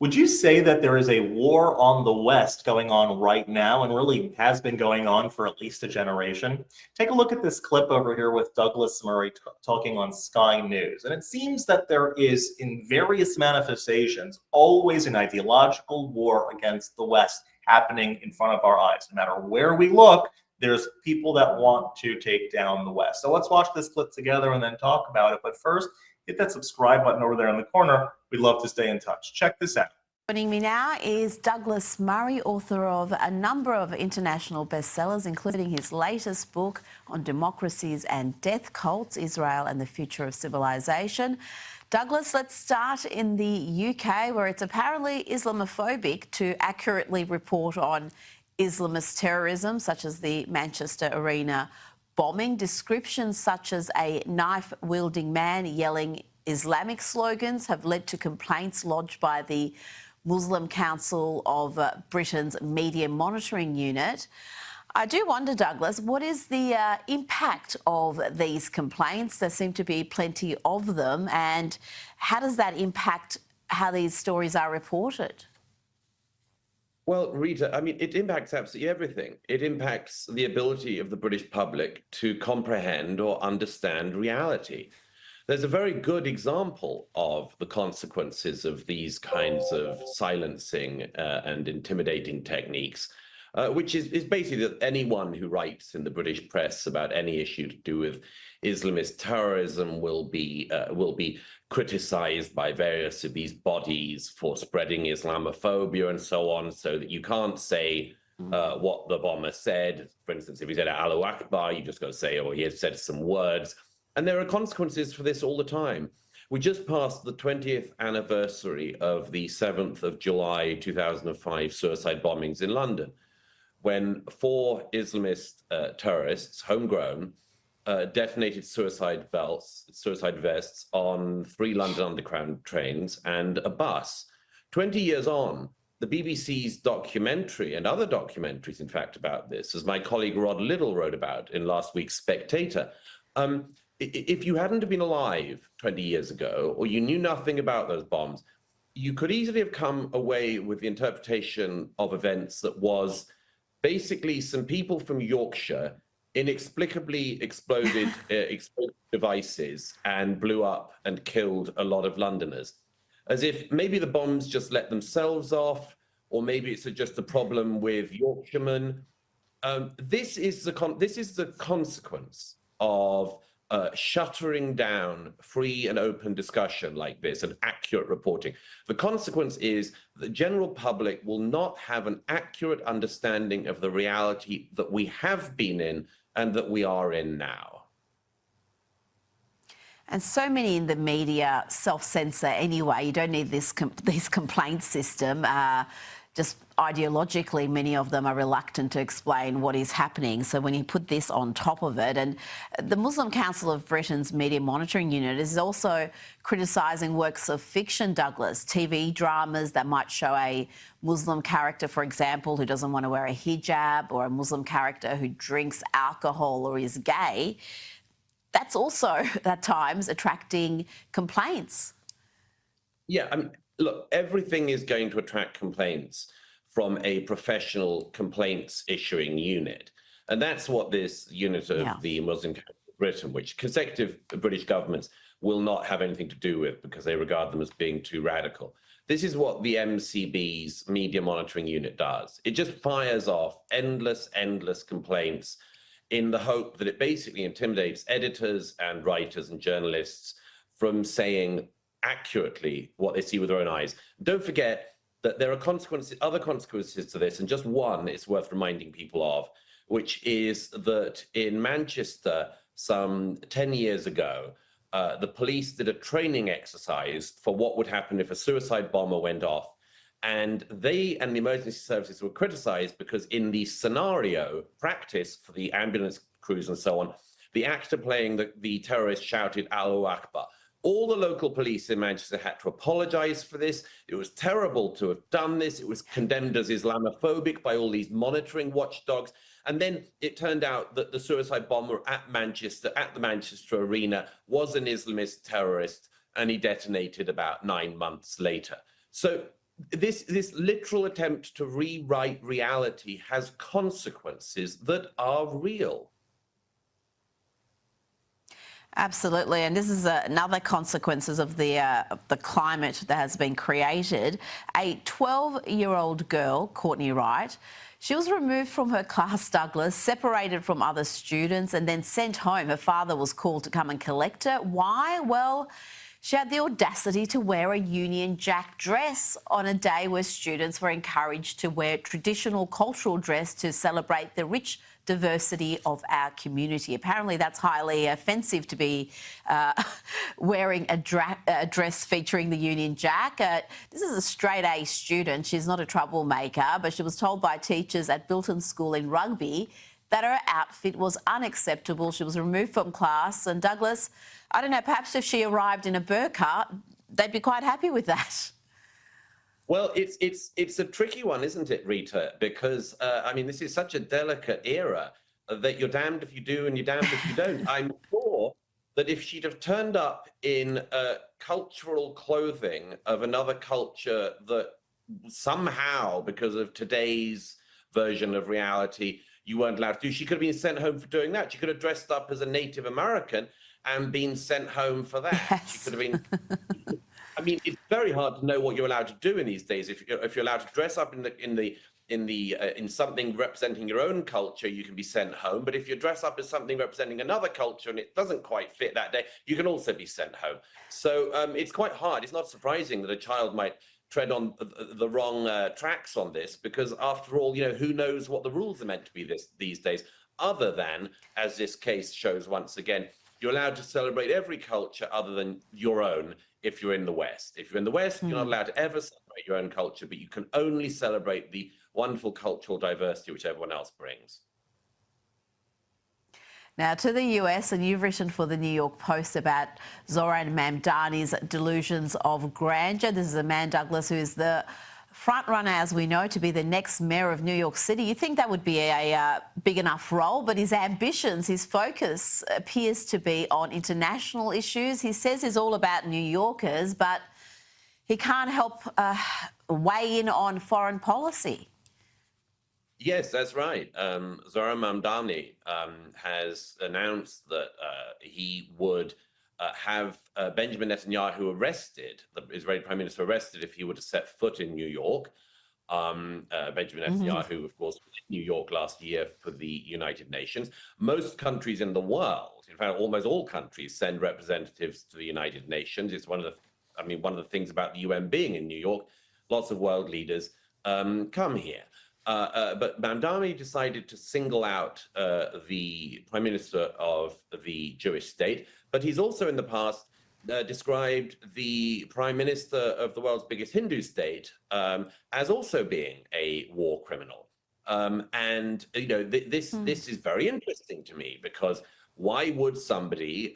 Would you say that there is a war on the West going on right now and really has been going on for at least a generation? Take a look at this clip over here with Douglas Murray talking on Sky News. And it seems that there is, in various manifestations, always an ideological war against the West happening in front of our eyes. No matter where we look, there's people that want to take down the West. So let's watch this clip together and then talk about it. But first, hit that subscribe button over there in the corner. We'd love to stay in touch. Check this out. Joining me now is Douglas Murray, author of a number of international bestsellers, including his latest book on democracies and death cults, Israel and the Future of Civilization. Douglas, let's start in the UK, where it's apparently Islamophobic to accurately report on Islamist terrorism, such as the Manchester Arena bombing. Descriptions such as a knife-wielding man yelling Islamic slogans have led to complaints lodged by the Muslim Council of Britain's Media Monitoring Unit. I do wonder, Douglas, what is the impact of these complaints? There seem to be plenty of them. And how does that impact how these stories are reported? Well, Rita, I mean, it impacts absolutely everything. It impacts the ability of the British public to comprehend or understand reality. There's a very good example of the consequences of these kinds of silencing and intimidating techniques, which is basically that anyone who writes in the British press about any issue to do with Islamist terrorism will be criticized by various of these bodies for spreading Islamophobia and so on, so that you can't say what the bomber said. For instance, if he said Allahu Akbar, you just got to say, oh, he has said some words. And there are consequences for this all the time. We just passed the 20th anniversary of the 7th of July 2005 suicide bombings in London, when 4 Islamist terrorists, homegrown, detonated suicide vests on 3 London Underground trains and a bus. 20 years on, the BBC's documentary and other documentaries, in fact, about this, as my colleague Rod Liddell wrote about in last week's Spectator, if you hadn't been alive 20 years ago, or you knew nothing about those bombs, you could easily have come away with the interpretation of events that was basically some people from Yorkshire inexplicably exploded devices and blew up and killed a lot of Londoners, as if maybe the bombs just let themselves off, or maybe it's just a problem with Yorkshiremen. This is the consequence of shuttering down free and open discussion like this and accurate reporting. The consequence is the general public will not have an accurate understanding of the reality that we have been in and that we are in now. And so many in the media self-censor anyway. You don't need this complaint system. Just ideologically, many of them are reluctant to explain what is happening. So when you put this on top of it, and the Muslim Council of Britain's Media Monitoring Unit is also criticising works of fiction, Douglas, TV dramas that might show a Muslim character, for example, who doesn't want to wear a hijab, or a Muslim character who drinks alcohol or is gay. That's also, at times, attracting complaints. Yeah, I mean, look, everything is going to attract complaints from a professional complaints issuing unit. And that's what this unit of the Muslim Council of Britain, which consecutive British governments will not have anything to do with because they regard them as being too radical. This is what the MCB's Media Monitoring Unit does. It just fires off endless complaints in the hope that it basically intimidates editors and writers and journalists from saying accurately what they see with their own eyes. Don't forget that there are other consequences to this, and just one is worth reminding people of, which is that in Manchester, some 10 years ago, the police did a training exercise for what would happen if a suicide bomber went off. And they and the emergency services were criticized because in the scenario practice for the ambulance crews and so on, the actor playing the terrorist shouted Allahu Akbar. All the local police in Manchester had to apologize for this. It was terrible to have done this. It was condemned as Islamophobic by all these monitoring watchdogs. And then it turned out that the suicide bomber at the Manchester Arena, was an Islamist terrorist, and he detonated about 9 months later. So this literal attempt to rewrite reality has consequences that are real. Absolutely, and this is another consequences of the climate that has been created. A 12-year-old girl, Courtney Wright, she was removed from her class, Douglas, separated from other students, and then sent home. Her father was called to come and collect her. Why? Well, she had the audacity to wear a Union Jack dress on a day where students were encouraged to wear traditional cultural dress to celebrate the rich diversity of our community. Apparently that's highly offensive to be wearing a dress featuring the Union Jack. This is a straight A student. She's not a troublemaker, but she was told by teachers at Bilton School in Rugby that her outfit was unacceptable. She was removed from class. And Douglas, I don't know, perhaps if she arrived in a burqa, they'd be quite happy with that. Well, it's a tricky one, isn't it, Rita? Because, I mean, this is such a delicate era that you're damned if you do and you're damned if you don't. I'm sure that if she'd have turned up in cultural clothing of another culture that somehow, because of today's version of reality, you weren't allowed to do, she could have been sent home for doing that. She could have dressed up as a Native American and been sent home for that. Yes. She could have been... I mean, it's very hard to know what you're allowed to do in these days. If you're allowed to dress up in something representing your own culture, you can be sent home. But if you dress up as something representing another culture and it doesn't quite fit that day, you can also be sent home. So it's quite hard. It's not surprising that a child might tread on the wrong tracks on this, because after all, you know, who knows what the rules are meant to be these days, other than, as this case shows once again, you're allowed to celebrate every culture other than your own if you're in the West. If you're in the West, you're not allowed to ever celebrate your own culture, but you can only celebrate the wonderful cultural diversity which everyone else brings. Now to the US, and you've written for the New York Post about Zohran Mamdani's delusions of grandeur. This is a man, Douglas, who is the front runner, as we know, to be the next mayor of New York City. You think that would be a big enough role, but his ambitions, his focus appears to be on international issues. He says he's all about New Yorkers, but he can't help weigh in on foreign policy. Yes, that's right. Zohran Mamdani has announced that he would have Benjamin Netanyahu arrested, the Israeli Prime Minister arrested, if he were to set foot in New York. Benjamin Netanyahu, of course, was in New York last year for the United Nations. Most countries in the world, in fact, almost all countries, send representatives to the United Nations. It's one of the things about the UN being in New York. Lots of world leaders come here. But Mamdani decided to single out the Prime Minister of the Jewish state, but he's also in the past described the Prime Minister of the world's biggest Hindu state as also being a war criminal. And you know, this is very interesting to me, because why would somebody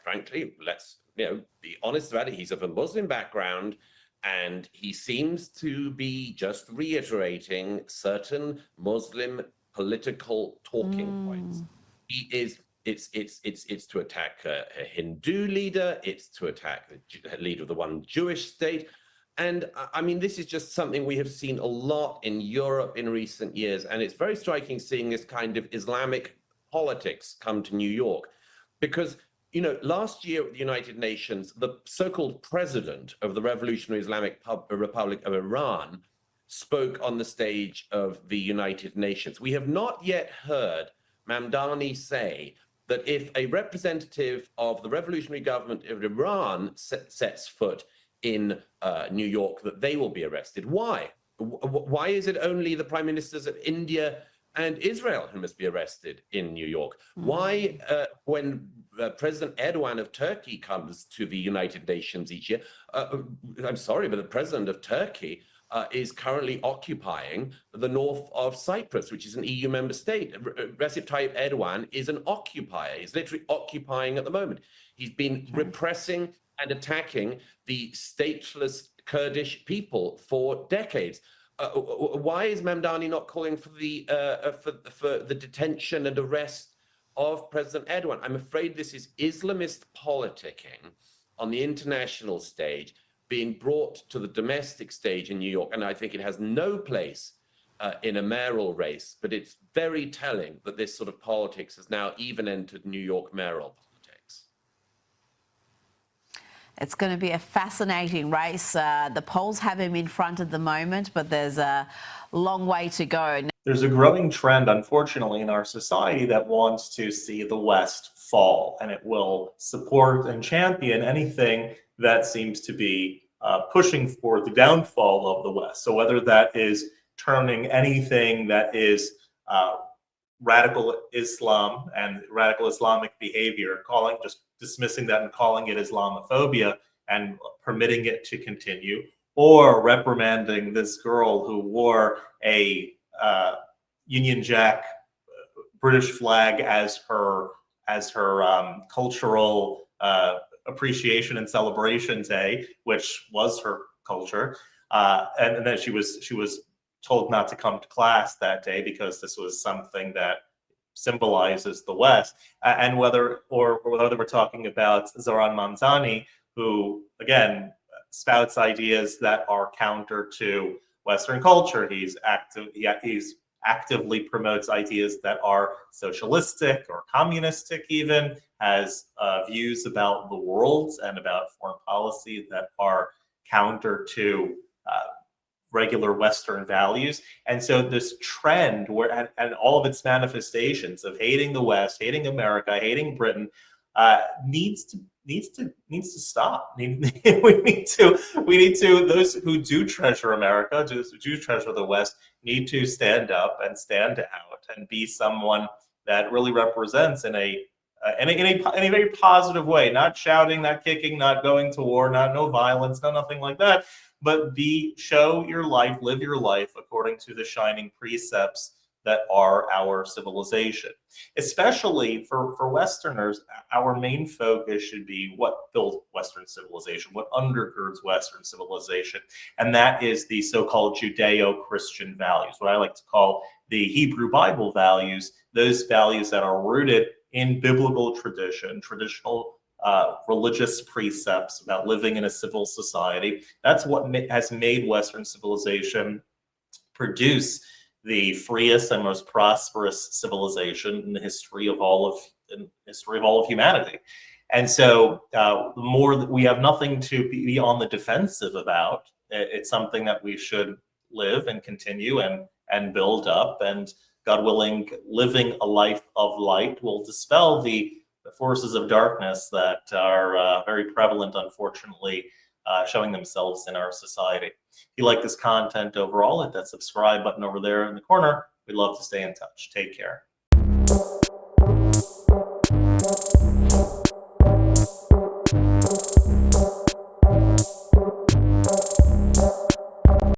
frankly, let's be honest about it, he's of a Muslim background, and he seems to be just reiterating certain Muslim political talking points. It's to attack a Hindu leader, it's to attack the leader of the one Jewish state. And I mean, this is just something we have seen a lot in Europe in recent years. And it's very striking seeing this kind of Islamic politics come to New York, because you know, last year at the United Nations, the so-called president of the Revolutionary Islamic Republic of Iran spoke on the stage of the United Nations. We have not yet heard Mamdani say that if a representative of the revolutionary government of Iran sets foot in New York, that they will be arrested. Why? Why is it only the prime ministers of India and Israel who must be arrested in New York? Why, when President Erdogan of Turkey comes to the United Nations each year, I'm sorry, but the president of Turkey is currently occupying the north of Cyprus, which is an EU member state. Recep Tayyip Erdogan is an occupier. He's literally occupying at the moment. He's been repressing and attacking the stateless Kurdish people for decades. Why is Mamdani not calling for the detention and arrest of President Erdogan? I'm afraid this is Islamist politicking on the international stage, being brought to the domestic stage in New York, and I think it has no place in a mayoral race, but it's very telling that this sort of politics has now even entered New York mayoral politics. It's going to be a fascinating race. The polls have him in front at the moment, but there's a long way to go. There's a growing trend, unfortunately, in our society that wants to see the West fall, and it will support and champion anything that seems to be pushing for the downfall of the West. So whether that is turning anything that is radical Islam and radical Islamic behavior, just dismissing that and calling it Islamophobia and permitting it to continue, or reprimanding this girl who wore a Union Jack British flag as her cultural appreciation and celebration day, which was her culture, and then she was told not to come to class that day because this was something that symbolizes the West. And whether we're talking about Zoran Mamdani, who again spouts ideas that are counter to Western culture. He actively promotes ideas that are socialistic or communistic, even has views about the world and about foreign policy that are counter to regular Western values. And so this trend where and all of its manifestations of hating the West, hating America, hating Britain needs to stop. We need to those who do treasure America, those who do treasure the West, need to stand up and stand out and be someone that really represents in a very positive way, not shouting, not kicking, not going to war, no violence, nothing like that, but show your life, live your life according to the shining precepts that are our civilization. Especially for Westerners, our main focus should be what builds Western civilization, what undergirds Western civilization, and that is the so-called Judeo-Christian values, what I like to call the Hebrew Bible values, those values that are rooted in biblical tradition, traditional religious precepts about living in a civil society. That's what has made Western civilization produce the freest and most prosperous civilization in the history of all of humanity. And so the more that we have nothing to be on the defensive about, it's something that we should live and continue and build up. And God willing, living a life of light will dispel the forces of darkness that are very prevalent, unfortunately, showing themselves in our society. If you like this content overall, hit that subscribe button over there in the corner. We'd love to stay in touch. Take care.